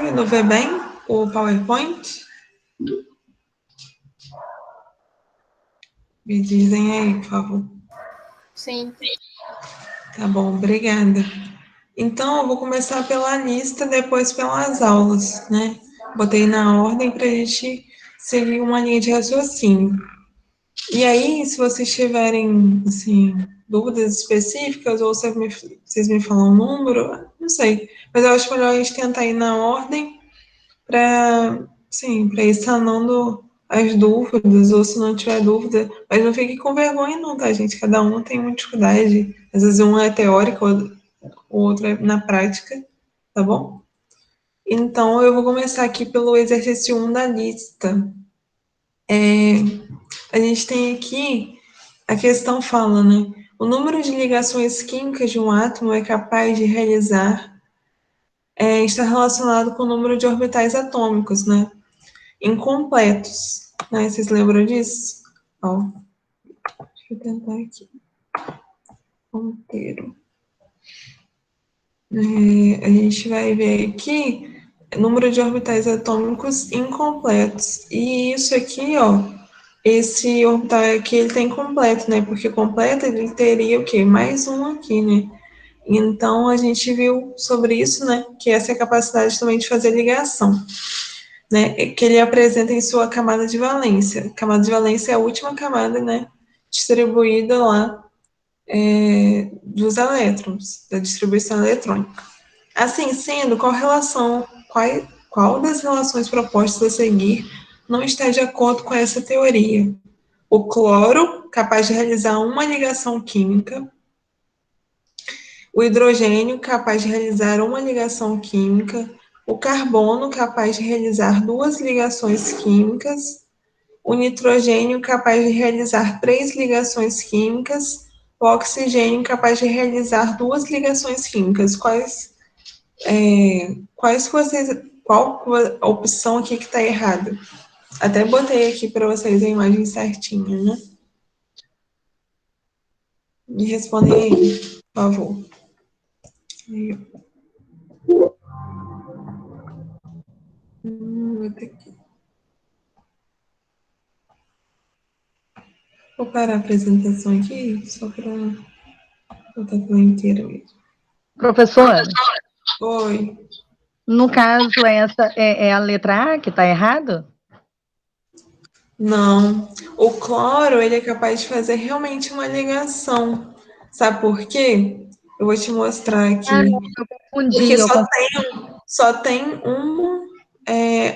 conseguindo ver bem o PowerPoint? Me dizem aí, por favor. Sim. Tá bom, obrigada. Então, eu vou começar pela lista, depois pelas aulas, né? Botei na ordem para a gente seguir uma linha de raciocínio. E aí, se vocês tiverem, assim, dúvidas específicas, ou vocês me falam um número, não sei. Mas eu acho melhor a gente tentar ir na ordem para, sim, para ir sanando as dúvidas, ou se não tiver dúvida. Mas não fique com vergonha não, tá, gente? Cada um tem uma dificuldade. Às vezes um é teórico, o outro é na prática, tá bom? Então, eu vou começar aqui pelo exercício 1 da lista. A gente tem aqui, a questão fala, né? O número de ligações químicas de um átomo é capaz de realizar, está relacionado com o número de orbitais atômicos, né? Incompletos, né? Vocês lembram disso? Ó, deixa eu tentar aqui. Ponteiro. A gente vai ver aqui número de orbitais atômicos incompletos. E isso aqui, ó, esse orbital aqui, ele tem completo, né? Porque completo ele teria o quê? Mais um aqui, né? Então, a gente viu sobre isso, né? Que essa é a capacidade também de fazer ligação, né? Que ele apresenta em sua camada de valência. A camada de valência é a última camada, né? Distribuída lá dos elétrons, da distribuição eletrônica. Assim sendo, qual das relações propostas a seguir não está de acordo com essa teoria? O cloro, capaz de realizar uma ligação química, o hidrogênio, capaz de realizar uma ligação química, o carbono, capaz de realizar duas ligações químicas, o nitrogênio, capaz de realizar três ligações químicas, o oxigênio, capaz de realizar duas ligações químicas. Qual a opção aqui que está errada? Até botei aqui para vocês a imagem certinha, né? Me respondem aí, por favor. Aí, vou ter que... Vou parar a apresentação aqui, só para botar pela inteira mesmo. Professora, Oi. no caso, essa é a letra A que está errado? Não. O cloro, ele é capaz de fazer realmente uma ligação. Sabe por quê? Eu vou te mostrar aqui. Eu confundi. Porque só tem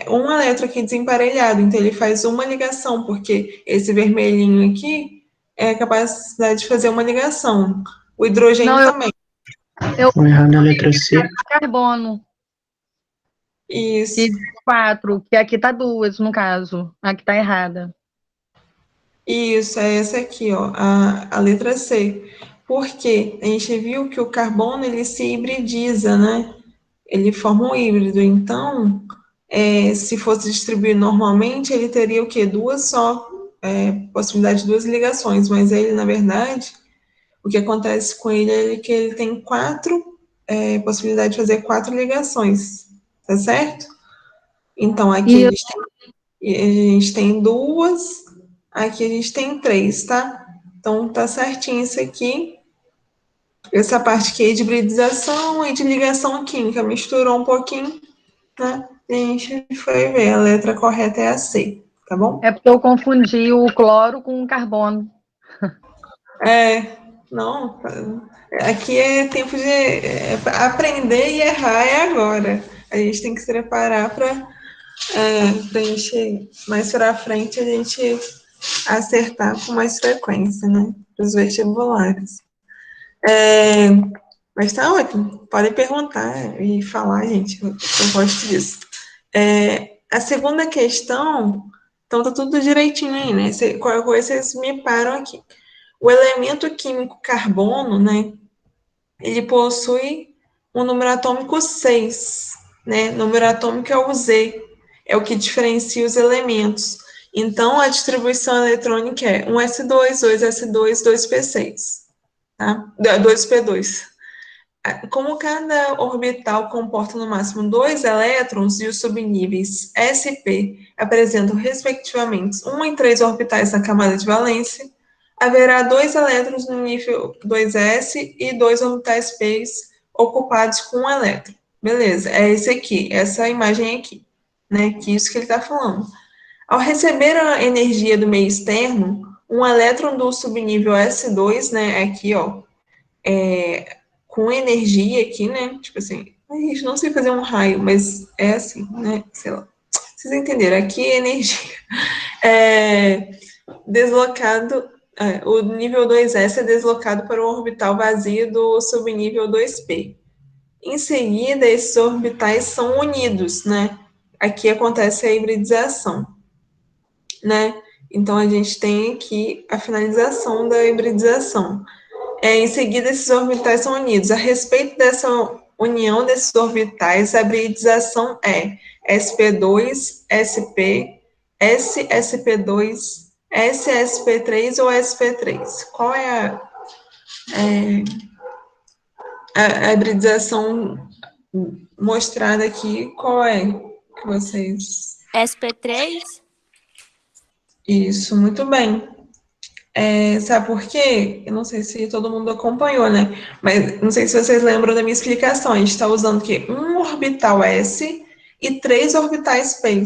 uma letra aqui desemparelhado, então ele faz uma ligação, porque esse vermelhinho aqui é a capacidade de fazer uma ligação. O hidrogênio também. Vou errar na letra C. Carbono. Isso. Que 4, que aqui tá 2, no caso. Aqui tá errada. Isso, é essa aqui, ó, a letra C. Porque a gente viu que o carbono, ele se hibridiza, né? Ele forma um híbrido. Então, se fosse distribuir normalmente, ele teria o quê? Possibilidade de duas ligações. Mas ele, na verdade, o que acontece com ele é que ele tem possibilidade de fazer quatro ligações, tá certo? Então, aqui a gente tem duas, aqui a gente tem três, tá? Então, tá certinho isso aqui. Essa parte aqui é de hibridização e de ligação química, misturou um pouquinho, né? E a gente foi ver, a letra correta é a C, tá bom? É porque eu confundi o cloro com o carbono. Não, aqui é tempo de aprender e errar é agora. A gente tem que se preparar para a gente, mais para frente, a gente acertar com mais frequência, né? Para os vestibulares. Mas tá ótimo, podem perguntar e falar, gente, eu gosto disso. A segunda questão, então tá tudo direitinho aí, né? Qualquer coisa vocês me param aqui. O elemento químico carbono, né? Ele possui um número atômico 6, né? Número atômico é o Z, é o que diferencia os elementos. Então, a distribuição eletrônica é 1s2, 2s2, 2p6, tá? 2p2. como cada orbital comporta no máximo 2 elétrons e os subníveis sp apresentam, respectivamente, 1 e 3 orbitais na camada de valência, haverá 2 elétrons no nível 2s e 2 orbitais p ocupados com um elétron. Beleza, é esse aqui, essa imagem aqui, né? Que isso que ele está falando. Ao receber a energia do meio externo, um elétron do subnível S2, né? Aqui, ó, com energia aqui, né? Tipo assim, a gente não sei fazer um raio, mas é assim, né? Sei lá. Vocês entenderam? Aqui energia. Deslocado, o nível 2S é deslocado para o orbital vazio do subnível 2P. Em seguida, esses orbitais são unidos, né? Aqui acontece a hibridização, né? Então, a gente tem aqui a finalização da hibridização. Em seguida, esses orbitais são unidos. A respeito dessa união desses orbitais, a hibridização é sp2, sp, ssp2, ssp3 ou sp3. Qual é a hibridização mostrada aqui? Qual é que vocês... SP3? Isso, muito bem. Sabe por quê? Eu não sei se todo mundo acompanhou, né? Mas não sei se vocês lembram da minha explicação. A gente está usando o quê? Um orbital S e 3 orbitais P.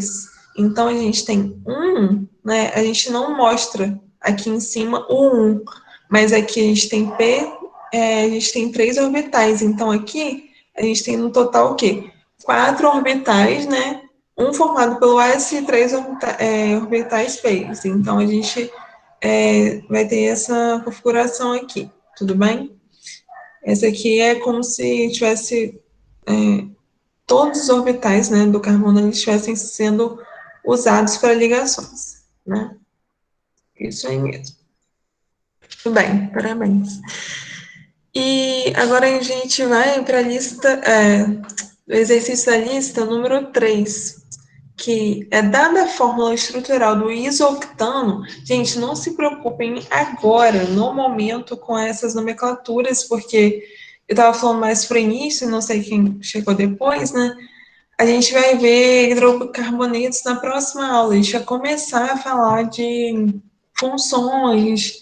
Então, a gente tem né? A gente não mostra aqui em cima o 1, mas aqui a gente tem P, a gente tem 3 orbitais. Então, aqui a gente tem no total o quê? 4 orbitais, né? Um formado pelo S e 3 orbitais P. Então, a gente vai ter essa configuração aqui, tudo bem? Essa aqui é como se tivesse todos os orbitais, né, do carbono eles estivessem sendo usados para ligações, né? Isso aí mesmo. Tudo bem, parabéns. E agora a gente vai para a lista, o exercício da lista número 3, que é dada a fórmula estrutural do isoctano. Gente, não se preocupem agora, no momento, com essas nomenclaturas, porque eu estava falando mais para o início, não sei quem chegou depois, né? A gente vai ver hidrocarbonetos na próxima aula, a gente vai começar a falar de funções,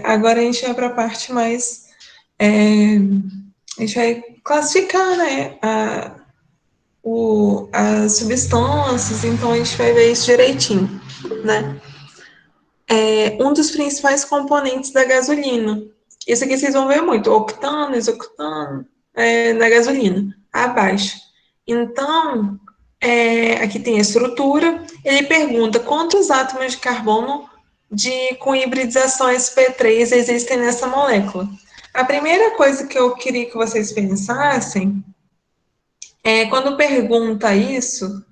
agora a gente vai para a parte mais... a gente vai classificar, né, as substâncias, então a gente vai ver isso direitinho, né? Um dos principais componentes da gasolina. Isso aqui vocês vão ver muito, octano, isoctano, na gasolina, abaixo. Então, aqui tem a estrutura, ele pergunta quantos átomos de carbono com hibridização sp3 existem nessa molécula. A primeira coisa que eu queria que vocês pensassem quando pergunta isso,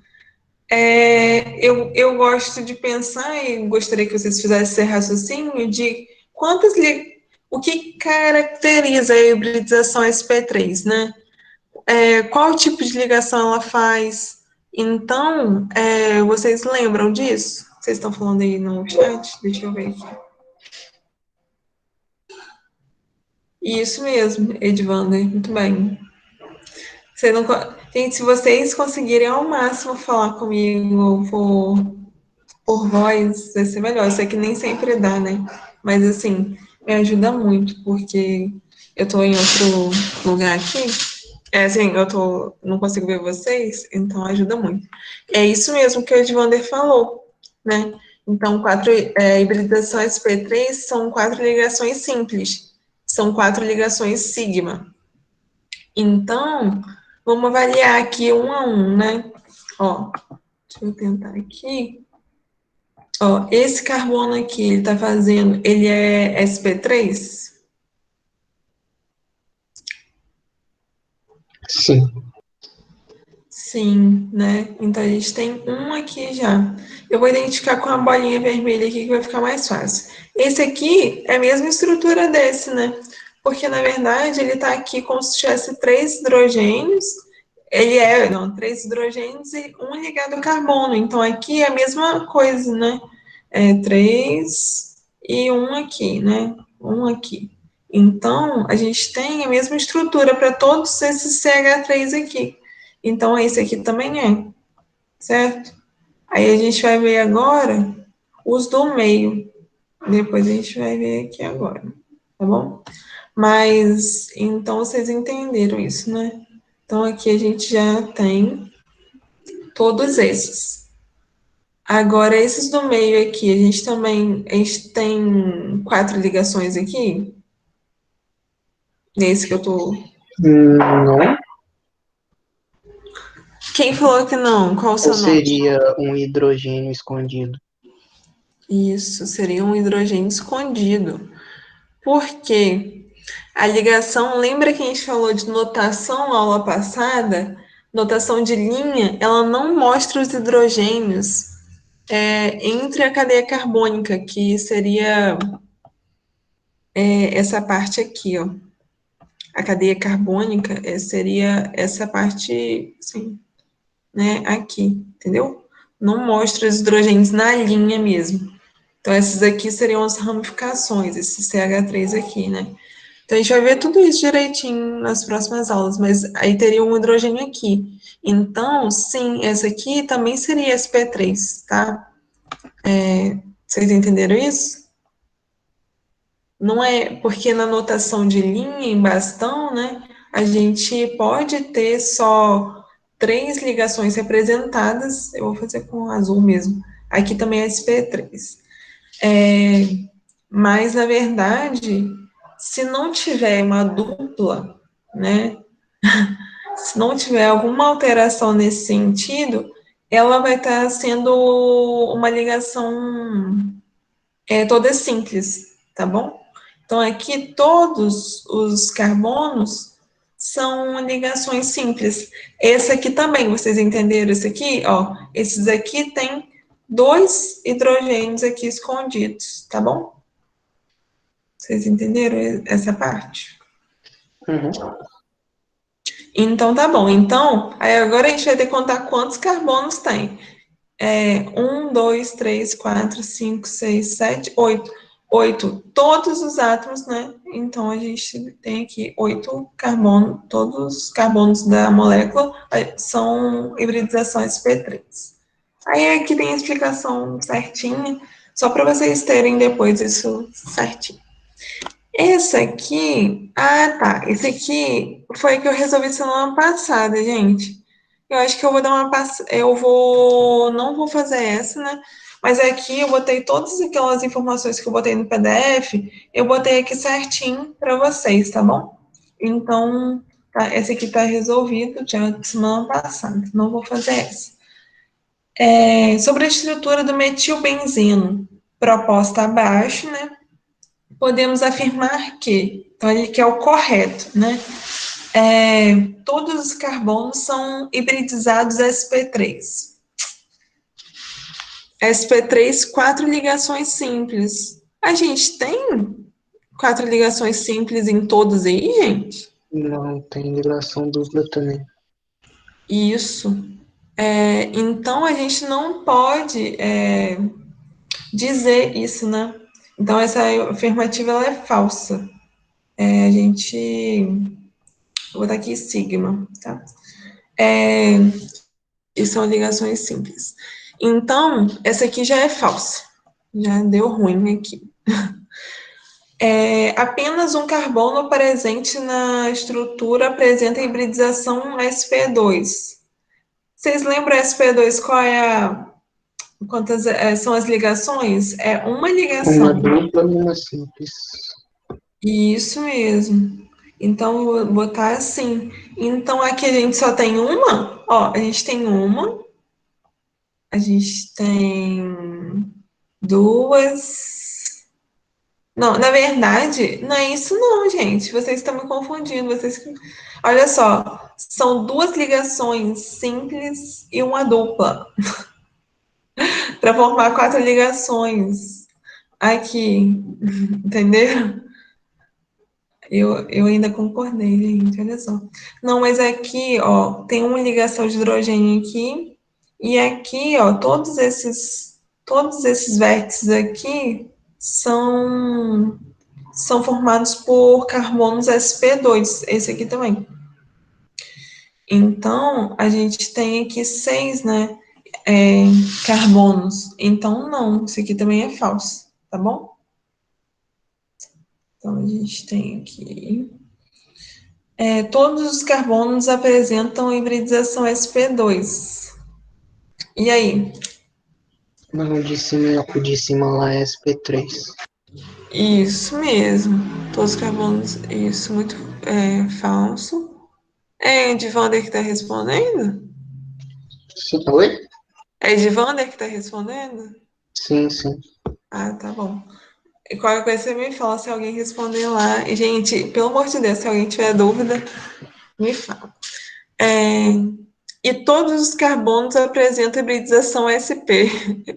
eu gosto de pensar, e gostaria que vocês fizessem esse raciocínio, de o que caracteriza a hibridização sp3, né? Qual tipo de ligação ela faz? Então, vocês lembram disso? Vocês estão falando aí no chat? Deixa eu ver aqui. Isso mesmo, Edvander, muito bem. Gente, se vocês conseguirem ao máximo falar comigo por voz, vai ser melhor. Eu sei que nem sempre dá, né? Mas, assim, me ajuda muito, porque eu tô em outro lugar aqui. Assim, não consigo ver vocês, então ajuda muito. É isso mesmo que o Edvander falou, né? Então, hibridação sp3 são 4 ligações simples. São 4 ligações sigma. Então, vamos avaliar aqui um a um, né? Ó, deixa eu tentar aqui. Ó, esse carbono aqui, ele tá fazendo, ele é sp3? Sim. Sim, né? Então, a gente tem um aqui já. Eu vou identificar com a bolinha vermelha aqui, que vai ficar mais fácil. Esse aqui é a mesma estrutura desse, né? Porque, na verdade, ele tá aqui como se tivesse 3 hidrogênios. Não, 3 hidrogênios e um ligado ao carbono. Então, aqui é a mesma coisa, né? 3 e um aqui, né? Um aqui. Então, a gente tem a mesma estrutura para todos esses CH3 aqui. Então, esse aqui também é, certo? Aí a gente vai ver agora os do meio. Depois a gente vai ver aqui agora, tá bom? Mas, então, vocês entenderam isso, né? Então, aqui a gente já tem todos esses. Agora, esses do meio aqui, a gente tem 4 ligações aqui? Nesse que eu tô... Não. Quem falou que não? Qual o Ou seu nome? seria um hidrogênio escondido? Isso, seria um hidrogênio escondido. Por quê? A ligação, lembra que a gente falou de notação na aula passada? Notação de linha, ela não mostra os hidrogênios entre a cadeia carbônica, que seria essa parte aqui, ó. A cadeia carbônica seria essa parte, assim, né, aqui, entendeu? Não mostra os hidrogênios na linha mesmo. Então, essas aqui seriam as ramificações, esse CH3 aqui, né? Então, a gente vai ver tudo isso direitinho nas próximas aulas, mas aí teria um hidrogênio aqui. Então, sim, essa aqui também seria sp3, tá? Vocês entenderam isso? Não é porque na notação de linha em bastão, né, a gente pode ter só 3 ligações representadas, eu vou fazer com azul mesmo, aqui também é sp3. Mas, na verdade, se não tiver uma dupla, né, se não tiver alguma alteração nesse sentido, ela vai estar sendo uma ligação toda simples, tá bom? Então, aqui todos os carbonos são ligações simples. Esse aqui também, vocês entenderam? Esse aqui, ó, esses aqui tem 2 hidrogênios aqui escondidos, tá bom? Vocês entenderam essa parte? Uhum. Então, tá bom. Então, aí agora a gente vai ter que contar quantos carbonos tem. 1, 2, 3, 4, 5, 6, 7, 8. 8, todos os átomos, né? Então, a gente tem aqui 8 carbonos, todos os carbonos da molécula são hibridizações sp3. Aí aqui tem a explicação certinha, só para vocês terem depois isso certinho. Esse aqui, esse aqui foi que eu resolvi semana passada, gente. Eu acho que eu vou dar uma não vou fazer essa, né? Mas aqui eu botei todas aquelas informações que eu botei no PDF, eu botei aqui certinho para vocês, tá bom? Então, tá, esse aqui tá resolvido já de semana passada, não vou fazer essa. Sobre a estrutura do metilbenzeno, proposta abaixo, né? Podemos afirmar que, então ele que é o correto, né? Todos os carbonos são hibridizados sp3. sp3, 4 ligações simples. A gente tem 4 ligações simples em todos aí, gente? Não, tem ligação dupla também. Isso. Então, a gente não pode dizer isso, né? Então, essa afirmativa ela é falsa. A gente... Vou botar aqui sigma, tá? E são ligações simples. Então, essa aqui já é falsa. Já deu ruim aqui. Apenas um carbono presente na estrutura apresenta hibridização sp2. Vocês lembram sp2 quantas são as ligações? É uma ligação. Uma dupla e uma simples. Isso mesmo. Então, vou botar assim. Então, aqui a gente só tem uma? Ó, a gente tem uma. A gente tem duas. Não, na verdade, não é isso não, gente. Vocês estão me confundindo. Olha só, são 2 ligações simples e uma dupla. Para formar 4 ligações. Aqui, entendeu? Eu ainda concordei, gente, olha só. Não, mas aqui, ó, tem uma ligação de hidrogênio aqui, e aqui, ó, todos esses vértices aqui são formados por carbonos sp2, esse aqui também. Então, a gente tem aqui 6, né, carbonos. Então, não, isso aqui também é falso, tá bom? Então, a gente tem aqui... todos os carbonos apresentam hibridização sp2. E aí? Não, o de cima lá é SP3. Isso mesmo. Todos os carbonos, isso, muito falso. É Edivander que está respondendo? Sim, oi? É Edivander que está respondendo? Sim, sim. Ah, tá bom. E qualquer coisa você me fala se alguém responder lá. E, gente, pelo amor de Deus, se alguém tiver dúvida, me fala. E todos os carbonos apresentam hibridização sp.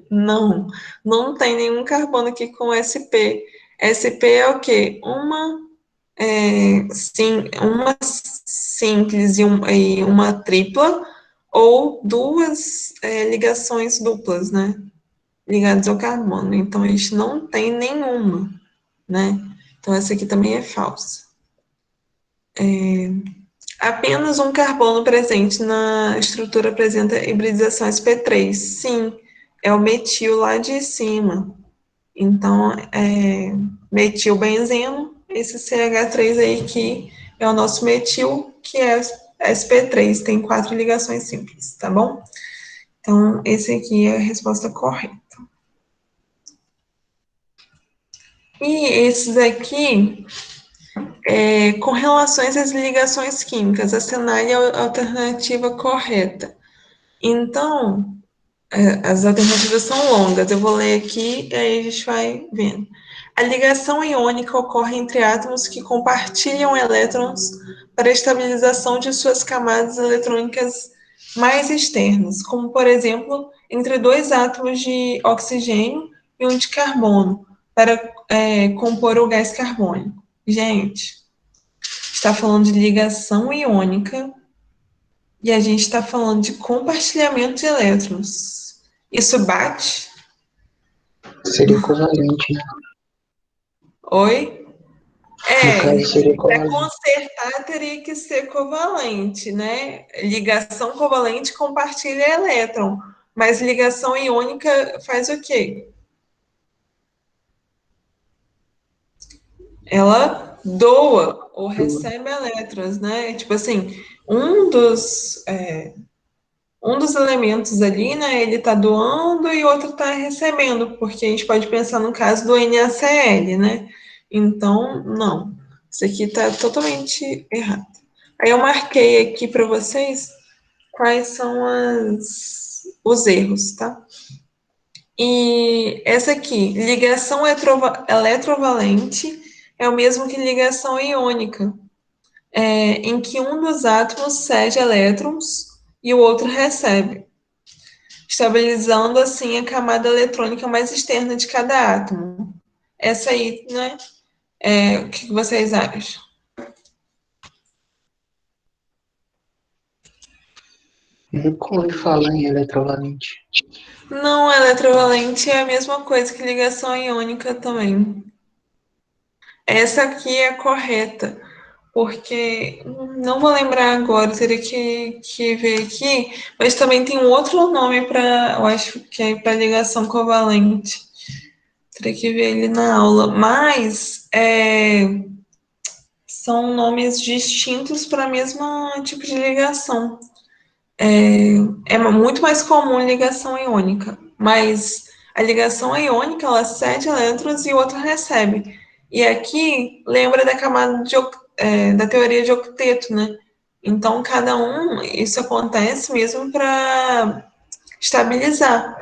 Não, não tem nenhum carbono aqui com sp. sp é o quê? Uma simples e uma tripla, ou duas ligações duplas, né? Ligadas ao carbono. Então, a gente não tem nenhuma, né? Então, essa aqui também é falsa. Apenas um carbono presente na estrutura apresenta hibridização sp3. Sim, é o metil lá de cima. Então, metilbenzeno, esse CH3 aí que é o nosso metil, que é sp3, tem 4 ligações simples, tá bom? Então, esse aqui é a resposta correta. E esses aqui, com relações às ligações químicas, assinale a alternativa correta. Então, as alternativas são longas, eu vou ler aqui e aí a gente vai vendo. A ligação iônica ocorre entre átomos que compartilham elétrons para a estabilização de suas camadas eletrônicas mais externas, como, por exemplo, entre dois átomos de oxigênio e um de carbono, para compor o gás carbônico. Gente, está falando de ligação iônica e a gente está falando de compartilhamento de elétrons. Isso bate? Seria covalente, né? Oi? No caso, seria Para covalente. consertar teria que ser covalente, né? Ligação covalente compartilha elétron, mas ligação iônica faz o quê? Ela doa ou recebe elétrons, né? Tipo assim, um dos elementos ali, né, ele está doando e o outro está recebendo, porque a gente pode pensar no caso do NaCl, né? Então, não. Isso aqui está totalmente errado. Aí eu marquei aqui para vocês quais são os erros, tá? E essa aqui, ligação eletrovalente é o mesmo que ligação iônica, em que um dos átomos cede elétrons e o outro recebe, estabilizando assim a camada eletrônica mais externa de cada átomo. Essa aí, né? O que vocês acham? Nunca ouvi falar em eletrovalente. Não, eletrovalente é a mesma coisa que ligação iônica também. Essa aqui é correta, porque não vou lembrar agora, teria que ver aqui, mas também tem um outro nome para, eu acho que é para ligação covalente. Teria que ver ele na aula, mas são nomes distintos para a mesma tipo de ligação. É muito mais comum ligação iônica, mas a ligação iônica, ela cede elétrons e o outro recebe. E aqui, lembra da camada da teoria de octeto, né? Então, cada um, isso acontece mesmo para estabilizar.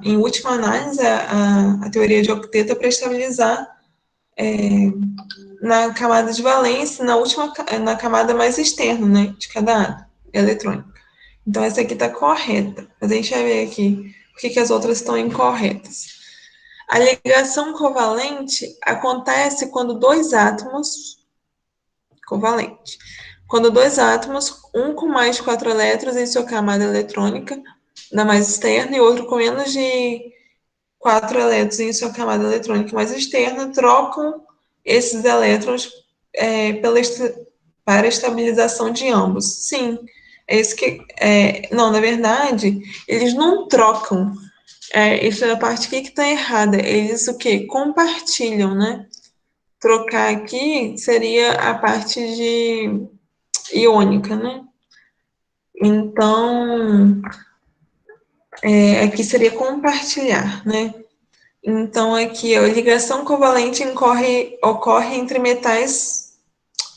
Em última análise, a teoria de octeto é para estabilizar na camada de valência, na camada mais externa, né, de cada átomo eletrônico. Então, essa aqui está correta. Mas a gente vai ver aqui por que as outras estão incorretas. A ligação covalente acontece quando dois átomos... Covalente. Quando dois átomos, um com mais de 4 elétrons em sua camada eletrônica, na mais externa, e outro com menos de 4 elétrons em sua camada eletrônica mais externa, trocam esses elétrons para estabilização de ambos. Sim, é isso que... não, na verdade, eles não trocam. Isso é a parte que está errada. Eles o quê? Compartilham, né? Trocar aqui seria a parte de iônica, né? Então, aqui seria compartilhar, né? Então, aqui, a ligação covalente ocorre entre metais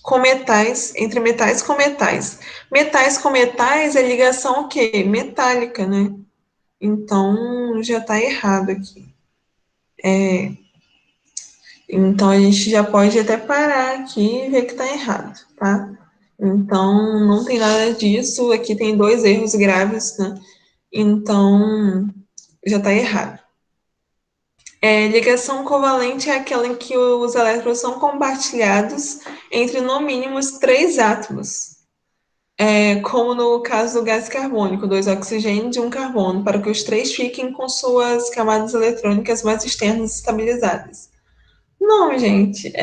com metais, entre metais com metais. Metais com metais é ligação o quê? Metálica, né? Então, já está errado aqui. Então, a gente já pode até parar aqui e ver que está errado, tá? Então, não tem nada disso. Aqui tem 2 erros graves, né? Então, já está errado. Ligação covalente é aquela em que os elétrons são compartilhados entre, no mínimo, 3 átomos. Como no caso do gás carbônico, 2 oxigênios e 1 carbono, para que os 3 fiquem com suas camadas eletrônicas mais externas estabilizadas. Não, gente,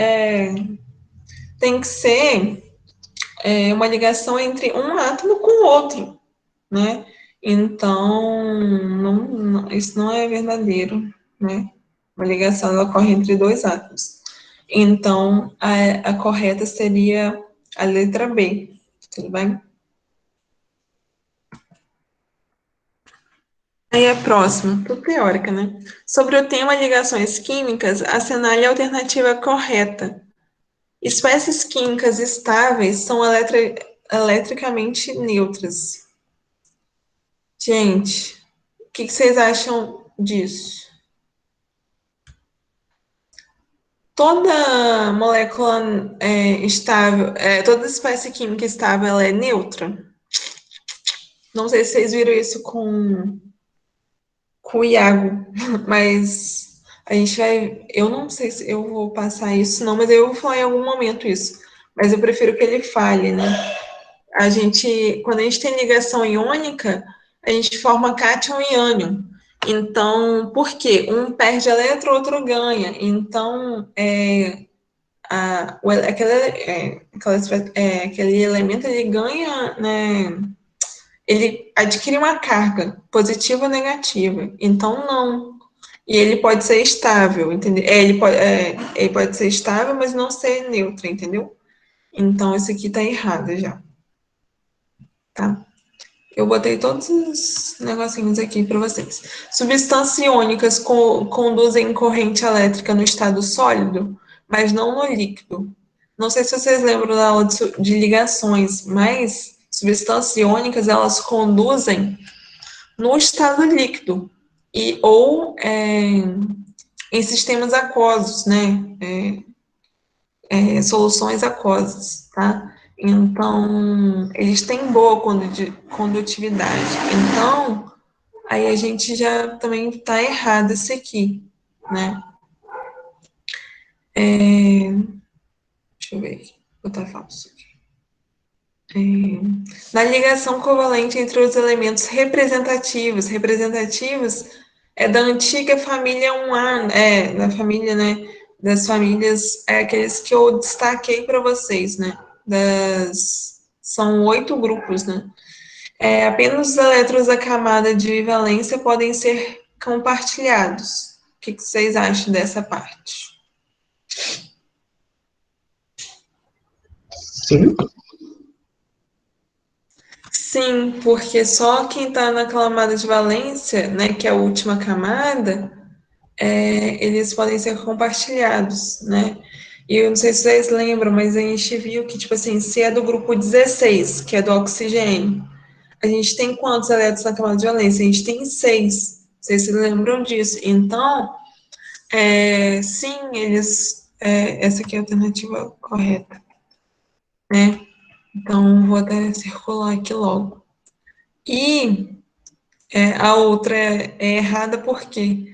tem que ser uma ligação entre um átomo com o outro, né? Então, isso não é verdadeiro, né? Uma ligação ela ocorre entre 2 átomos. Então, a correta seria a letra B, tudo bem? Aí a próxima, tudo teórica, né? Sobre o tema ligações químicas, assinale a alternativa correta. Espécies químicas estáveis são eletricamente neutras. Gente, o que vocês acham disso? Toda molécula estável, toda espécie química estável, ela é neutra? Não sei se vocês viram isso com o Iago, mas a gente vai... Eu não sei se eu vou passar isso, não, mas eu vou falar em algum momento isso. Mas eu prefiro que ele fale, né? Quando a gente tem ligação iônica, a gente forma cátion e ânion. Então, por quê? Um perde elétron, o outro ganha. Então, aquele elemento, ele ganha, né? Ele adquire uma carga positiva ou negativa. Então, não. E ele pode ser estável, entendeu? Ele pode ser estável, mas não ser neutro, entendeu? Então, isso aqui tá errado já, tá? Eu botei todos os negocinhos aqui para vocês. Substâncias iônicas conduzem corrente elétrica no estado sólido, mas não no líquido. Não sei se vocês lembram da aula de ligações, mas substâncias iônicas, elas conduzem no estado líquido ou em sistemas aquosos, né? Soluções aquosas, tá? Então, eles têm boa condutividade. Então, aí a gente já também está errado isso aqui, né? Deixa eu ver aqui, vou botar falso aqui. Na ligação covalente entre os elementos representativos é da antiga família 1A, da família, né? Das famílias, aqueles que eu destaquei para vocês, né? São 8 grupos, né? Apenas os elétrons da camada de valência podem ser compartilhados. O que vocês acham dessa parte? Sim. Sim, porque só quem está na camada de valência, né, que é a última camada, eles podem ser compartilhados, né? E eu não sei se vocês lembram, mas a gente viu que, tipo assim, se é do grupo 16, que é do oxigênio, a gente tem quantos elétrons na camada de valência? A gente tem 6. Vocês se lembram disso? Então, sim, essa aqui é a alternativa correta, né? Então, vou até circular aqui logo. E a outra é errada porque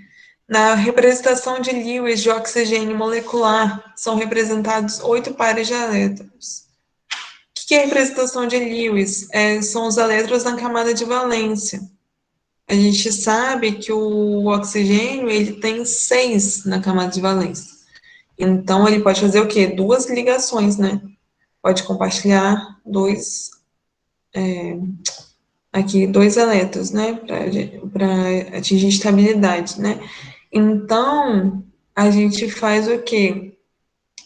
na representação de Lewis de oxigênio molecular são representados 8 pares de elétrons. O que é a representação de Lewis? São os elétrons na camada de valência. A gente sabe que o oxigênio ele tem 6 na camada de valência. Então, ele pode fazer o quê? Duas ligações, né? Pode compartilhar dois elétrons, né? Para atingir estabilidade, né? Então, a gente faz o quê?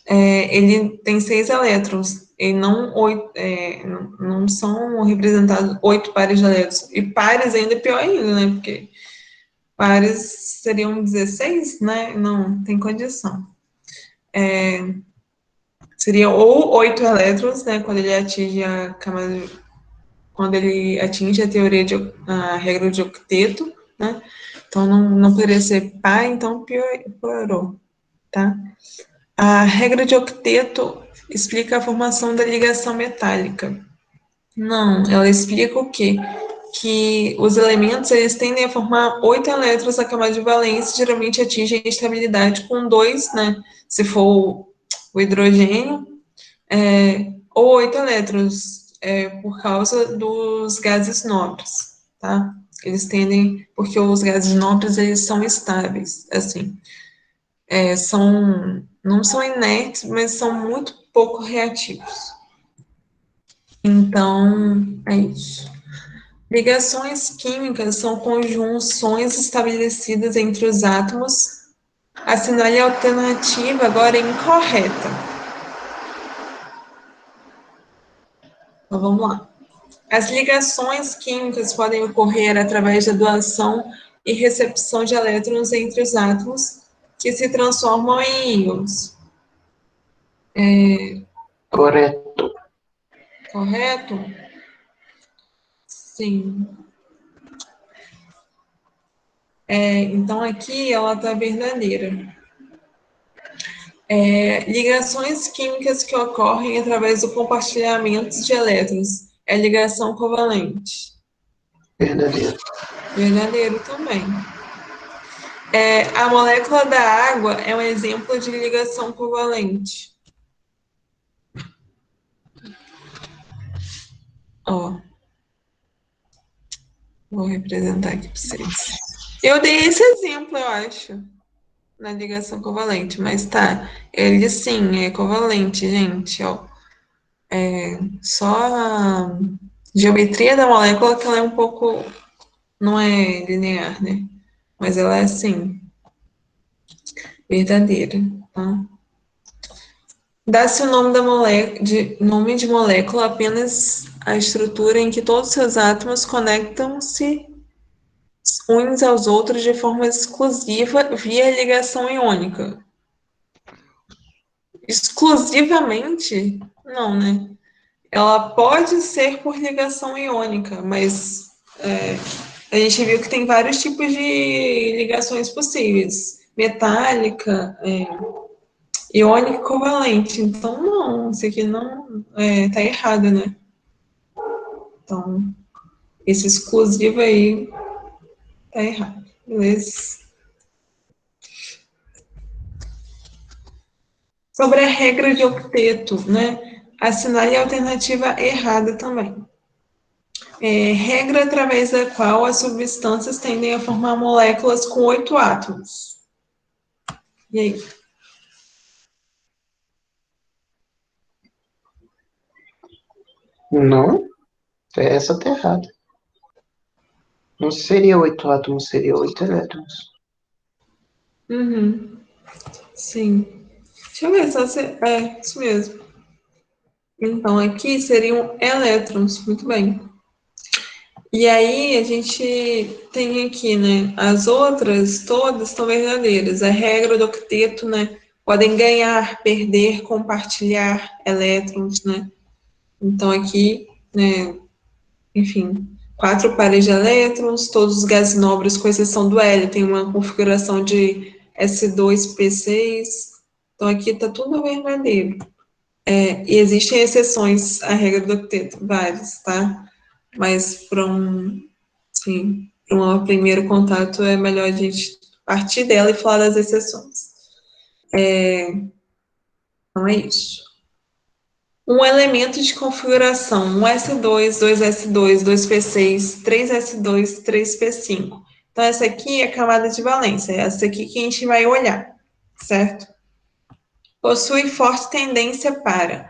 Ele tem 6 elétrons, e não 8, não são representados 8 pares de elétrons. E pares ainda é pior ainda, né? Porque pares seriam 16, né? Não tem condição. Seria ou 8 elétrons, né? Quando ele atinge a camada, quando ele atinge a regra de octeto, né? Então não poderia ser par, então piorou, tá? A regra de octeto explica a formação da ligação metálica. Não, ela explica o quê? Que os elementos eles tendem a formar 8 elétrons na camada de valência, geralmente atingem a estabilidade com 2, né? Se for o hidrogênio, ou 8 elétrons, por causa dos gases nobres, tá? Eles tendem, porque os gases nobres eles são estáveis, assim, não são inertes, mas são muito pouco reativos. Então, é isso. Ligações químicas são conjunções estabelecidas entre os átomos. Assinale a alternativa agora incorreta. Então, vamos lá. As ligações químicas podem ocorrer através da doação e recepção de elétrons entre os átomos, que se transformam em íons. Correto. Correto? Sim. Então, aqui ela está verdadeira. Ligações químicas que ocorrem através do compartilhamento de elétrons. É ligação covalente. Verdadeiro. Verdadeiro também. A molécula da água é um exemplo de ligação covalente. Ó, vou representar aqui para vocês. Eu dei esse exemplo, eu acho, na ligação covalente, mas tá. Ele sim é covalente, gente, ó. Só a geometria da molécula que ela é um pouco, não é linear, né? Mas ela é assim, verdadeira, tá? Dá-se o nome nome de molécula apenas à estrutura em que todos seus átomos conectam-se uns aos outros de forma exclusiva via ligação iônica. Exclusivamente? Não, né? Ela pode ser por ligação iônica, mas a gente viu que tem vários tipos de ligações possíveis. Metálica, iônica e covalente. Então, não, isso aqui não tá errado, né? Então, esse exclusivo aí tá errado. Beleza? Sobre a regra de octeto, né? Assinale a alternativa errada também. Regra através da qual as substâncias tendem a formar moléculas com 8 átomos. E aí? Não, essa tá errada. Não seria 8 átomos, seria 8 elétrons. Uhum. Sim. Deixa eu ver só se. Isso mesmo. Então, aqui seriam elétrons. Muito bem. E aí, a gente tem aqui, né? As outras todas estão verdadeiras. A regra do octeto, né? Podem ganhar, perder, compartilhar elétrons, né? Então, aqui, né? Enfim, 4 pares de elétrons, todos os gases nobres, com exceção do hélio, tem uma configuração de S2P6. Então, aqui está tudo verdadeiro. E existem exceções à regra do octeto, várias, tá? Mas para um primeiro contato é melhor a gente partir dela e falar das exceções. Então é isso. Um elemento de configuração, um S2, 2S2, 2P6, 3S2, 3P5. Então, essa aqui é a camada de valência, é essa aqui que a gente vai olhar, certo? possui forte tendência para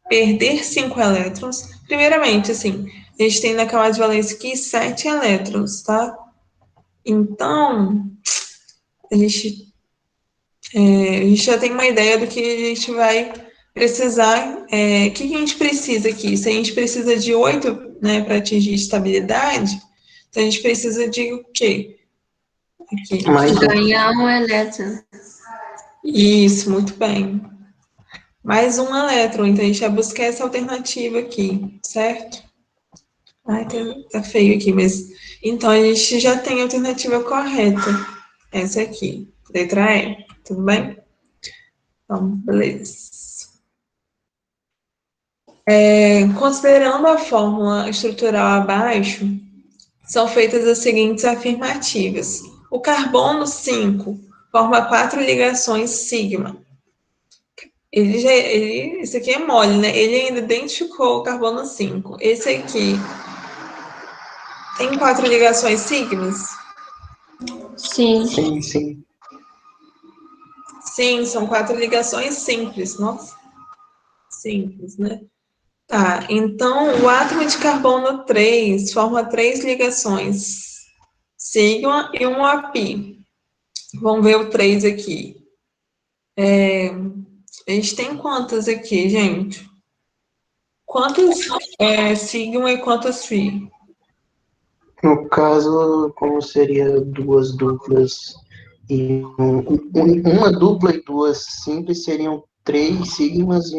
perder 5 elétrons. Primeiramente, assim, a gente tem na camada de valência aqui 7 elétrons, tá? Então, a gente, a gente já tem uma ideia do que a gente vai precisar. O que a gente precisa aqui? Se a gente precisa de 8, né, para atingir estabilidade, então a gente precisa de o quê? Aqui. Ganhar um elétron. Isso, muito bem. Mais um elétron, então a gente vai buscar essa alternativa aqui, certo? Ai, tá feio aqui, mas... Então, a gente já tem a alternativa correta. Essa aqui, letra E, tudo bem? Então, beleza. Considerando a fórmula estrutural abaixo, são feitas as seguintes afirmativas. O carbono 5 forma 4 ligações sigma. Esse aqui é mole, né? Ele ainda identificou o carbono 5. Esse aqui tem 4 ligações sigmas? Sim. Sim, sim. Sim, são 4 ligações simples. Nossa, simples, né? Tá, então o átomo de carbono 3 forma 3 ligações sigma e um pi. Vamos ver o 3 aqui. A gente tem quantas aqui, gente? Quantas sigma e quantas phi? No caso, como seria duas duplas e uma dupla e duas simples seriam 3 sigmas e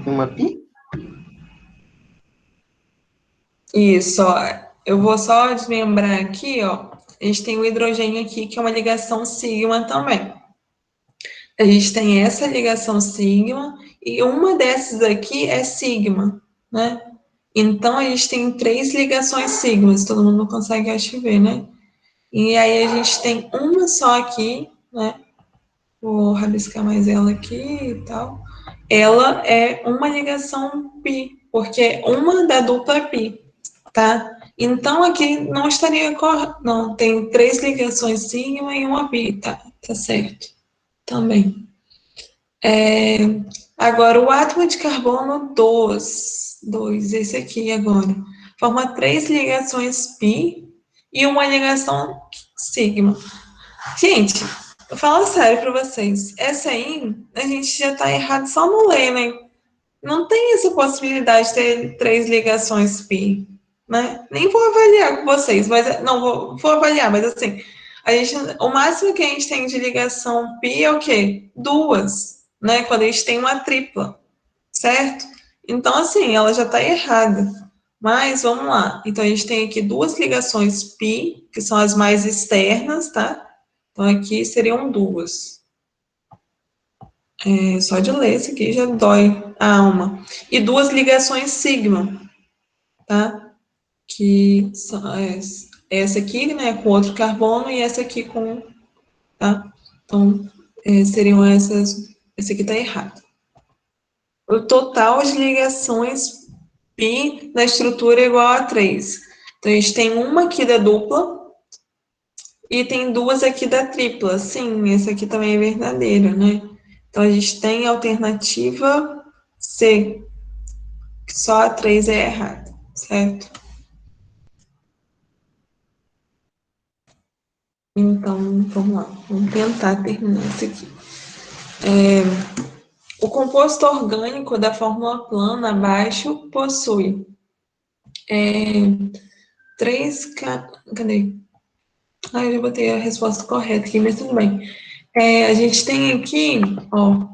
uma pi? Isso, ó. Eu vou só desmembrar aqui, ó. A gente tem o hidrogênio aqui, que é uma ligação sigma também. A gente tem essa ligação sigma, e uma dessas aqui é sigma, né? Então, a gente tem 3 ligações sigmas, todo mundo consegue, acho, ver, né? E aí, a gente tem uma só aqui, né? Vou rabiscar mais ela aqui e tal. Ela é uma ligação pi, porque uma da dupla é pi, tá? Então, aqui não estaria correto. Não, tem 3 ligações sigma e uma pi, tá? Tá certo. Também. Agora, o átomo de carbono 2, esse aqui agora, forma 3 ligações pi e uma ligação sigma. Gente, eu falo sério para vocês, essa aí a gente já tá errado só no ler, né? Não tem essa possibilidade de ter 3 ligações pi, né? Nem vou avaliar com vocês, mas não vou avaliar, mas assim, o máximo que a gente tem de ligação pi é o quê? 2, né? Quando a gente tem uma tripla, certo? Então, assim, ela já está errada. Mas vamos lá. Então, a gente tem aqui 2 ligações pi, que são as mais externas, tá? Então, aqui seriam 2. Só de ler isso aqui já dói a alma. E 2 ligações sigma, tá? Que são essa aqui, né, com outro carbono e essa aqui com, tá? Então, seriam essas. Esse aqui tá errado. O total de ligações pi na estrutura é igual a 3. Então, a gente tem uma aqui da dupla e tem 2 aqui da tripla. Sim, essa aqui também é verdadeira, né? Então, a gente tem a alternativa C, que só a 3 é errada, certo? Então, vamos lá. Vamos tentar terminar isso aqui. O composto orgânico da fórmula plana abaixo possui 3... Cadê? Eu já botei a resposta correta aqui, mas tudo bem. A gente tem aqui, ó.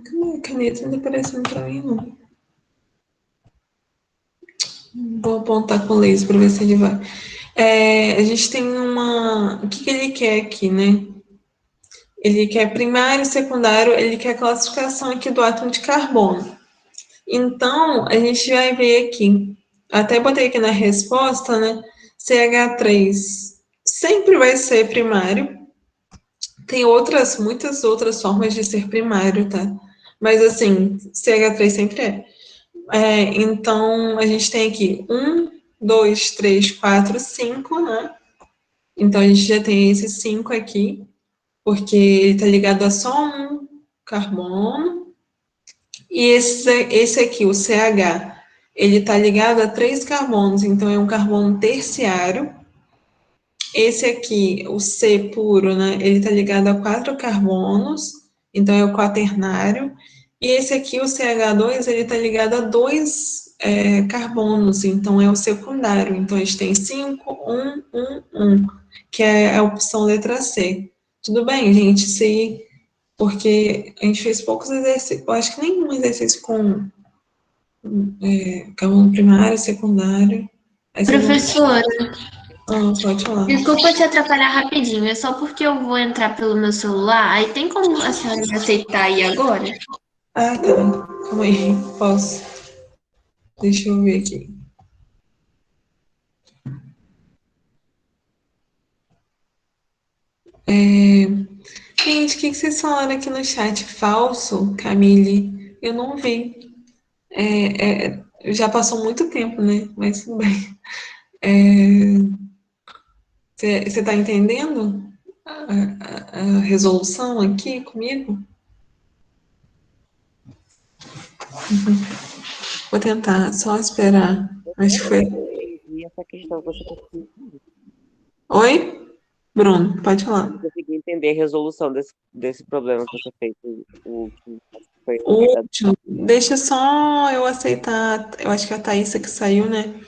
Cadê a caneta? Não tá aparecendo pra mim, não. Vou apontar com o laser para ver se ele vai. A gente tem uma... O que ele quer aqui, né? Ele quer primário, secundário, ele quer a classificação aqui do átomo de carbono. Então, a gente vai ver aqui. Até botei aqui na resposta, né? CH3 sempre vai ser primário. Tem muitas outras formas de ser primário, tá? Mas, assim, CH3 sempre é. Então, a gente tem aqui 1, 2, 3, 4, 5, né? Então, a gente já tem esses 5 aqui. porque ele está ligado a só um carbono. E esse aqui, o CH, ele está ligado a 3 carbonos, então é um carbono terciário. Esse aqui, o C puro, né, ele está ligado a 4 carbonos, então é o quaternário. E esse aqui, o CH2, ele está ligado a 2 carbonos, então é o secundário. Então a gente tem 5, 1, 1, 1, que é a opção letra C. Tudo bem, gente? Se porque a gente fez poucos exercícios, eu acho que nenhum exercício com carbono primário, secundário. Aí vocês vão... Professora, pode falar. desculpa te atrapalhar rapidinho, é só porque eu vou entrar pelo meu celular. Aí tem como a senhora me aceitar aí agora? Ah, tá. Calma aí, posso. Deixa eu ver aqui. Gente, o que vocês falaram aqui no chat? Falso, Camille? Eu não vi. Já passou muito tempo, né? Mas tudo bem. Você tá entendendo a resolução aqui comigo? Vou tentar, só esperar. Acho que foi. E essa questão você conseguiu entender. Oi? Bruno, pode falar. Eu consegui entender a resolução desse problema que você fez. O que foi O último, deixa só eu aceitar. Eu acho que é a Thaísa que saiu, né?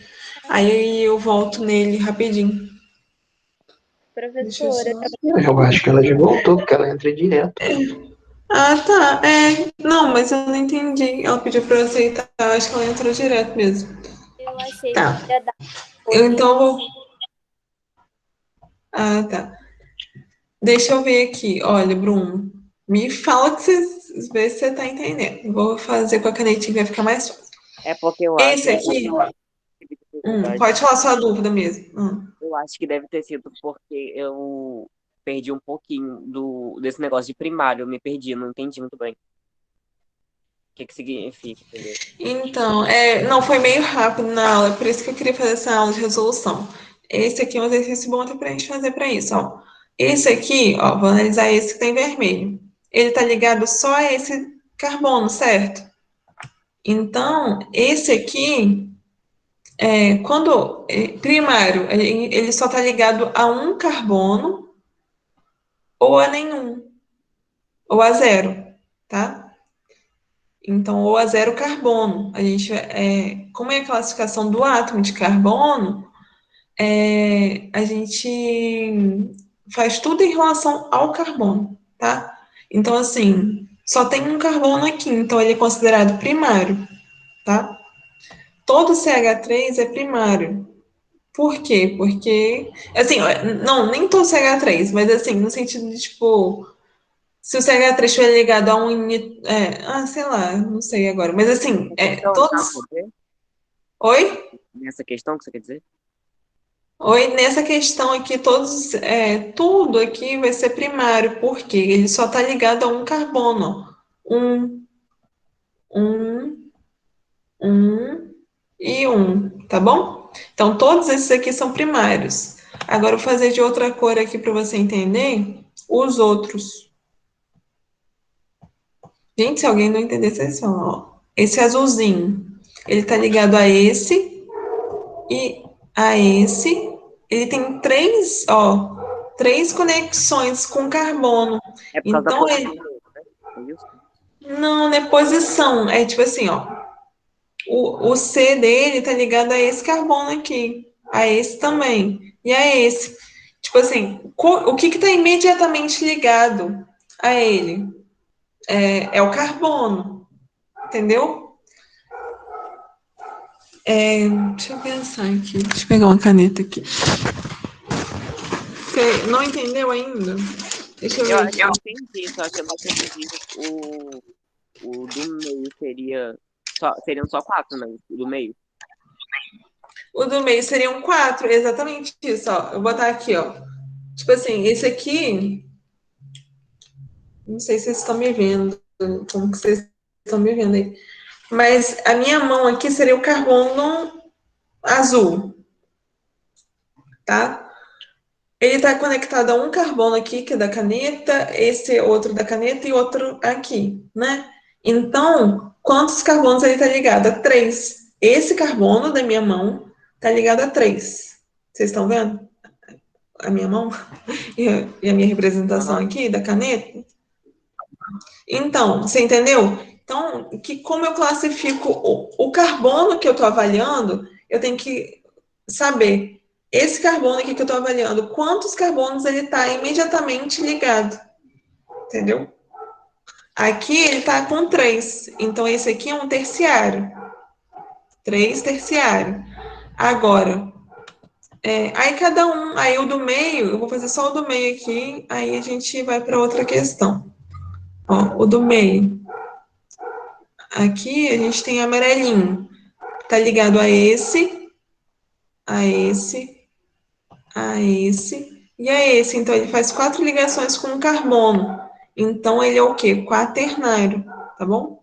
Aí eu volto nele rapidinho. Deixa eu só. Professora, Eu acho que ela já voltou, porque ela entra direto. Ah, tá. Não, mas eu não entendi. Ela pediu pra eu aceitar. Eu acho que ela entrou direto mesmo. eu achei Tá. que ia dar. Eu então vou. Ah, tá. Deixa eu ver aqui. Olha, Bruno, me fala que você vê se você tá entendendo. Vou fazer com a canetinha, vai ficar mais fácil. É porque eu acho Esse aqui, que dificuldade. pode falar sua dúvida mesmo. Eu acho que deve ter sido porque eu perdi um pouquinho desse negócio de primário. Eu me perdi, não entendi muito bem. O que significa, entendeu? Então, não, foi meio rápido na aula, por isso que eu queria fazer essa aula de resolução. Esse aqui é um exercício bom até pra gente fazer para isso, ó. Esse aqui, ó, vou analisar esse que tem vermelho. Ele tá ligado só a esse carbono, certo? Então, esse aqui, primário, ele só tá ligado a um carbono ou a nenhum, ou a zero, tá? Então, ou a zero carbono. A gente, como é a classificação do átomo de carbono, a gente faz tudo em relação ao carbono, tá? Então, assim, só tem um carbono aqui, então ele é considerado primário, tá? Todo CH3 é primário. Por quê? Porque, assim, não, nem todo CH3, mas assim, no sentido de, tipo, se o CH3 estiver ligado a um, sei lá, não sei agora, mas assim, Então, todos... tá, poder? Oi? Nessa questão que você quer dizer? Oi, nessa questão aqui, tudo aqui vai ser primário, porque ele só está ligado a um carbono. Um, um, um e um, tá bom? Então, todos esses aqui são primários. Agora, eu vou fazer de outra cor aqui para você entender os outros. Gente, se alguém não entender, vocês falam, ó. Esse azulzinho, ele tá ligado a esse e a esse. Ele tem três conexões com carbono. É por causa da Então, posição dele, né? É isso? não, não é posição. É tipo assim, ó. O C dele tá ligado a esse carbono aqui. A esse também. E a esse. Tipo assim, o que tá imediatamente ligado a ele? É o carbono. Entendeu? Deixa eu pensar aqui. Deixa eu pegar uma caneta aqui. Você não entendeu ainda? Deixa eu ver Eu aqui. entendi, só que eu não entendi o do meio seriam só 4, né? O do meio. O do meio seriam 4, exatamente isso, ó. Eu vou botar aqui, ó. Tipo assim, esse aqui. Não sei se vocês estão me vendo. Como que vocês estão me vendo aí? Mas a minha mão aqui seria o carbono azul. Tá? Ele está conectado a um carbono aqui, que é da caneta, esse outro da caneta e outro aqui, né? Então, quantos carbonos ele está ligado? A 3. Esse carbono da minha mão está ligado a 3. Vocês estão vendo? A minha mão e a minha representação Aham. aqui da caneta? Então, você entendeu? Então, como eu classifico o carbono que eu estou avaliando, eu tenho que saber esse carbono aqui que eu estou avaliando, quantos carbonos ele está imediatamente ligado, entendeu? Aqui ele está com 3, então esse aqui é um terciário, 3 terciário. Agora, aí cada um, aí o do meio, eu vou fazer só o do meio aqui, aí a gente vai para outra questão. Ó, o do meio. Aqui a gente tem amarelinho, tá ligado a esse, a esse, a esse e a esse. Então ele faz 4 ligações com o carbono. Então ele é o quê? Quaternário, tá bom?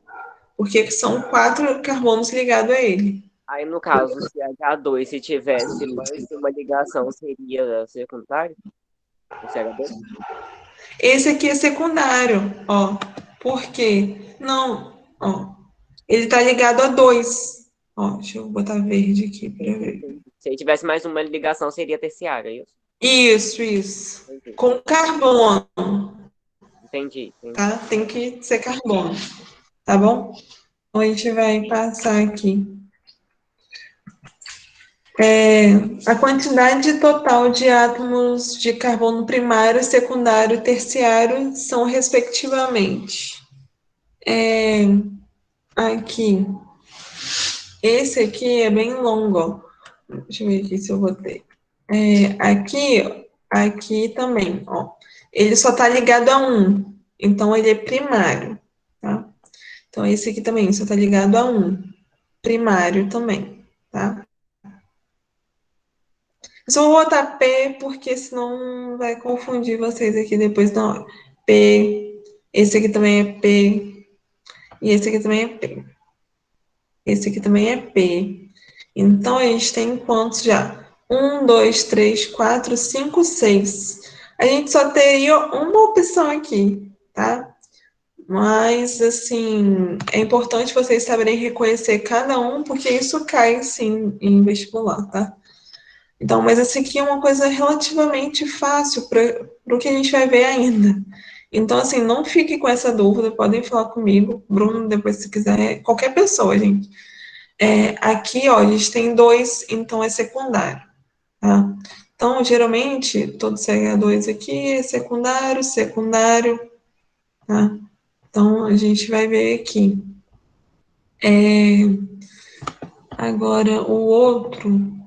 Porque são 4 carbonos ligados a ele. Aí, no caso, se H2, se tivesse mais de uma ligação, seria secundário? O CH2? Esse aqui é secundário, ó. Por quê? Não, ó. Ele tá ligado a 2. Ó, deixa eu botar verde aqui para ver. Se ele tivesse mais uma ligação, seria terciário, é isso? Isso. Entendi. Com carbono, Entendi. tá? Tem que ser carbono, tá bom? Então a gente vai passar aqui. A quantidade total de átomos de carbono primário, secundário e terciário são, respectivamente, aqui. Esse aqui é bem longo, ó. Deixa eu ver aqui se eu botei. Aqui também, ó. Ele só tá ligado a 1, então ele é primário, tá? Então esse aqui também só tá ligado a 1, primário também, tá? Eu só vou botar P, porque senão vai confundir vocês aqui depois na hora. P, esse aqui também é P, e esse aqui também é P. Esse aqui também é P. Então, a gente tem quantos já? 1, 2, 3, 4, 5, 6. A gente só teria uma opção aqui, tá? Mas, assim, é importante vocês saberem reconhecer cada um, porque isso cai, sim, em vestibular, tá? Então, mas esse aqui é uma coisa relativamente fácil para o que a gente vai ver ainda. Então, assim, não fique com essa dúvida, podem falar comigo, Bruno, depois se quiser, qualquer pessoa, gente. Aqui, ó, a gente tem 2, então é secundário, tá? Então, geralmente, todo CH2 aqui é secundário, secundário, tá? Então, a gente vai ver aqui. Agora, o outro,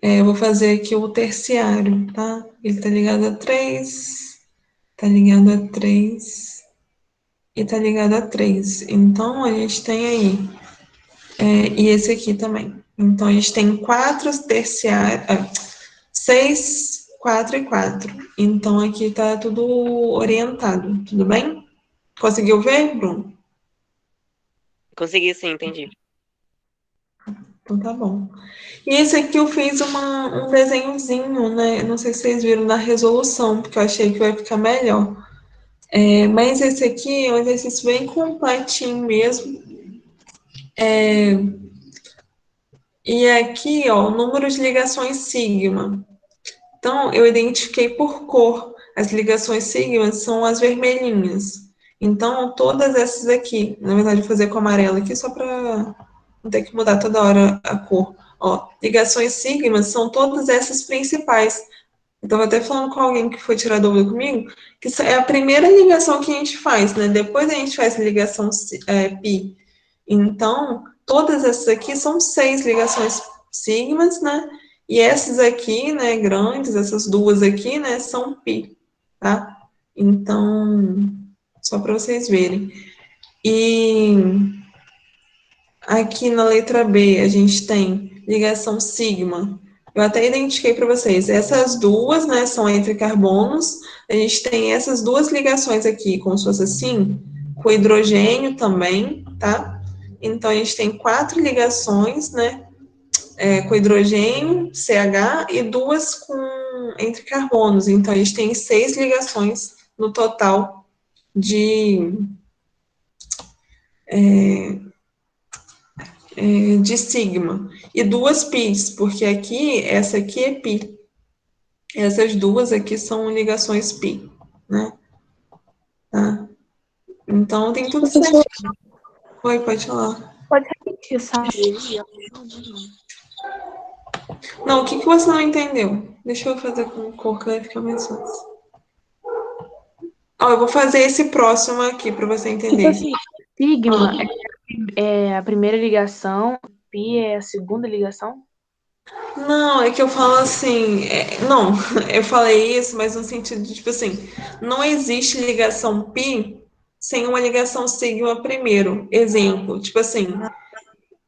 eu vou fazer aqui o terciário, tá? Ele tá ligado a 3, tá ligado a 3 e tá ligado a 3. Então, a gente tem aí, e esse aqui também. Então, a gente tem 4 terciários, 6, 4 e 4. Então, aqui tá tudo orientado, tudo bem? Conseguiu ver, Bruno? Consegui sim, entendi. Então, tá bom. E esse aqui eu fiz um desenhozinho, né? Não sei se vocês viram na resolução, porque eu achei que vai ficar melhor. Mas esse aqui é um exercício bem completinho mesmo. E aqui, ó, o número de ligações sigma. Então, eu identifiquei por cor. As ligações sigma são as vermelhinhas. Então, todas essas aqui, na verdade, vou fazer com amarelo aqui só para não ter que mudar toda hora a cor. Ó, ligações sigma são todas essas principais. Então, vou até falando com alguém que foi tirar dúvida comigo, que isso é a primeira ligação que a gente faz, né? Depois a gente faz ligação pi. Então, todas essas aqui são 6 ligações sigmas, né? E essas aqui, né, grandes, essas duas aqui, né, são pi, tá? Então, só para vocês verem. E aqui na letra B, a gente tem ligação sigma. Eu até identifiquei para vocês. Essas duas, né, são entre carbonos. A gente tem essas duas ligações aqui, como se fosse assim, com hidrogênio também, tá? Então, a gente tem 4 ligações, né? com hidrogênio, CH, e 2 entre carbonos. Então, a gente tem 6 ligações no total de sigma. E 2 pis, porque essa aqui é pi. Essas 2 aqui são ligações pi, né? Tá? Então, tem tudo Professor, certinho. Oi, pode falar. pode repetir, sabe? Não, o que você não entendeu? Deixa eu fazer com cor que vai ficar mais fácil. Ó, eu vou fazer esse próximo aqui para você Tipo entender. assim, sigma é a primeira ligação, pi é a segunda ligação? Não, é que eu falo assim. Não, eu falei isso, mas no sentido de, tipo assim, não existe ligação pi sem uma ligação sigma primeiro. Exemplo, tipo assim,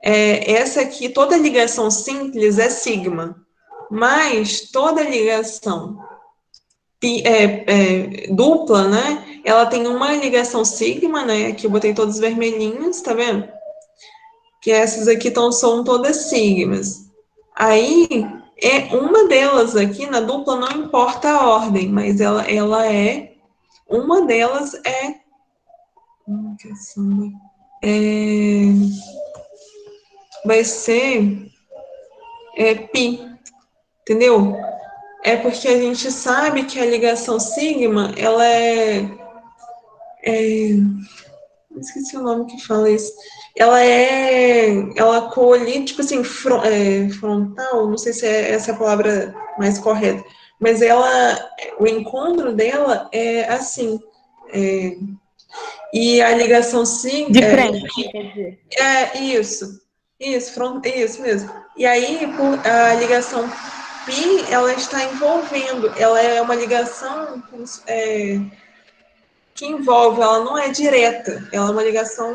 essa aqui, toda ligação simples é sigma, mas toda ligação dupla, né? Ela tem uma ligação sigma, né? Aqui eu botei todos vermelhinhos, tá vendo? Que essas aqui são todas sigmas. Aí, uma delas aqui na dupla não importa a ordem, mas uma delas vai ser pi, entendeu? É porque a gente sabe que a ligação sigma, ela esqueci o nome que fala isso. Ela colhe, tipo assim, frontal, não sei se essa é a palavra mais correta, mas o encontro dela é assim. E a ligação sim. De frente, quer dizer. Isso mesmo. E aí, a ligação pi, ela está envolvendo, ela é uma ligação que envolve, ela não é direta, ela é uma ligação,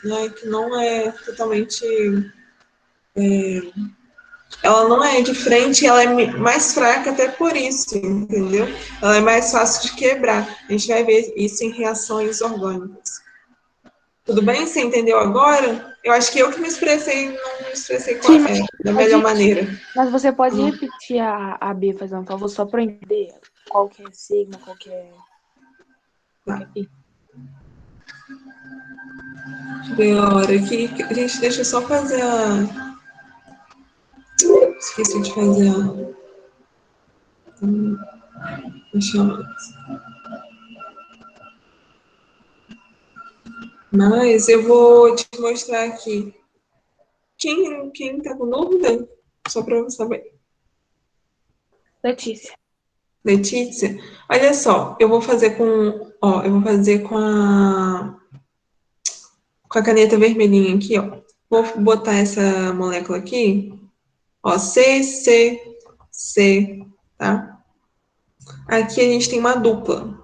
né, que não é totalmente. Ela não é de frente, ela é mais fraca até por isso, entendeu? Ela é mais fácil de quebrar. A gente vai ver isso em reações orgânicas. Tudo bem? Você entendeu agora? Eu acho que eu que me expressei, não me expressei da melhor maneira. Mas você pode repetir a B, fazendo um favor, só para eu entender qual que é sigma, qual que é pi. Deixa eu ver a hora aqui. Gente, deixa eu só fazer Esqueci de fazer deixa eu... Mas eu vou te mostrar aqui. Quem tá com dúvida? Só para eu saber. Letícia. Letícia, olha só, eu vou fazer com a caneta vermelhinha aqui, ó. Vou botar essa molécula aqui, ó, C, tá? Aqui a gente tem uma dupla.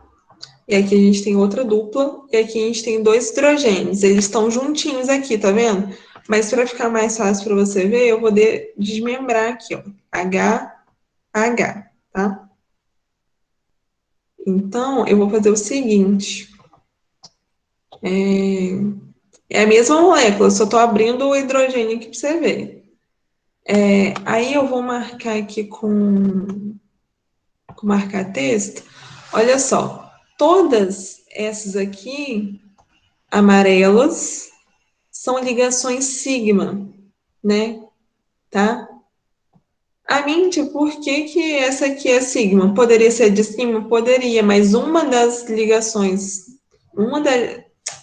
E aqui a gente tem outra dupla, e aqui a gente tem 2 hidrogênios. Eles estão juntinhos aqui, tá vendo? Mas para ficar mais fácil para você ver, eu vou desmembrar aqui, ó. H, tá? Então, eu vou fazer o seguinte. É a mesma molécula, só estou abrindo o hidrogênio aqui para você ver. Aí eu vou marcar aqui com marcar texto. Olha só, todas essas aqui, amarelas, são ligações sigma, né? Tá? A mente, por que essa aqui é sigma? Poderia ser de sigma? Poderia, mas uma das ligações,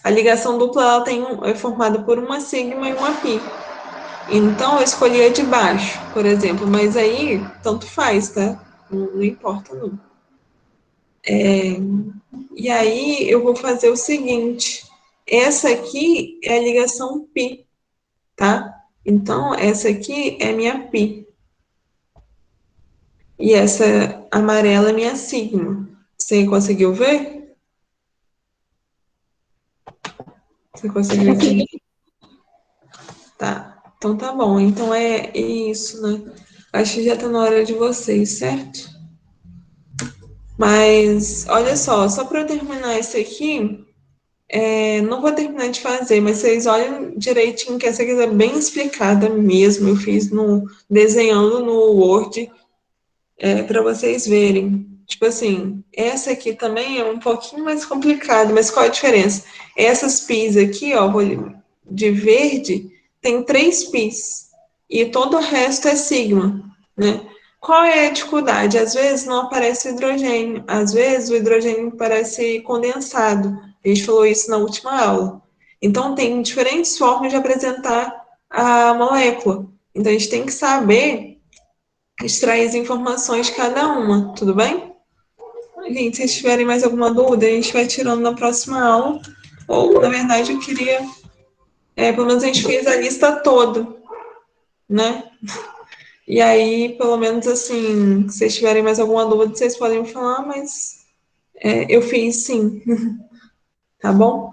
a ligação dupla ela é formada por uma sigma e uma pi. Então, eu escolhi a de baixo, por exemplo, mas aí, tanto faz, tá? Não importa, não. E aí, eu vou fazer o seguinte, essa aqui é a ligação pi, tá? Então, essa aqui é minha pi. E essa amarela é minha sigma. Você conseguiu ver? Você conseguiu entender? Tá. Então tá bom. Então é isso, né? Acho que já tá na hora de vocês, certo? Mas olha só para eu terminar esse aqui, Não vou terminar de fazer, mas vocês olhem direitinho, que essa aqui é bem explicada mesmo. Eu fiz desenhando no Word, para vocês verem. Tipo assim, essa aqui também é um pouquinho mais complicada, mas qual a diferença? Essas pis aqui, ó, de verde, tem 3 pis, e todo o resto é sigma, né? Qual é a dificuldade? Às vezes não aparece hidrogênio, às vezes o hidrogênio parece condensado. A gente falou isso na última aula. Então, tem diferentes formas de apresentar a molécula. Então, a gente tem que saber extrair as informações de cada uma, tudo bem? Gente, se tiverem mais alguma dúvida, a gente vai tirando na próxima aula. Ou, na verdade, eu queria... pelo menos a gente fez a lista toda, né? E aí, pelo menos assim, se vocês tiverem mais alguma dúvida, vocês podem me falar, mas eu fiz sim, tá bom?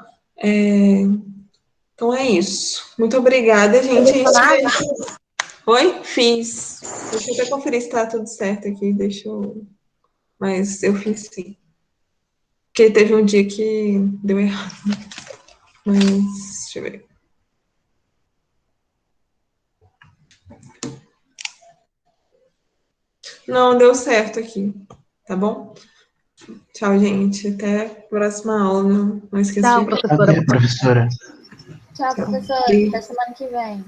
Então é isso. Muito obrigada, gente. Oi? Fiz. Deixa eu até conferir se tá tudo certo aqui, Mas eu fiz sim. Porque teve um dia que deu errado. Mas, deixa eu ver. Não, deu certo aqui, tá bom? Tchau, gente. Até a próxima aula. Não esqueça Tchau, de... professora. Até, professora. Tchau, Tchau. professor. Até semana que vem.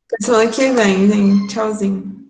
Até semana que vem, gente. Tchauzinho.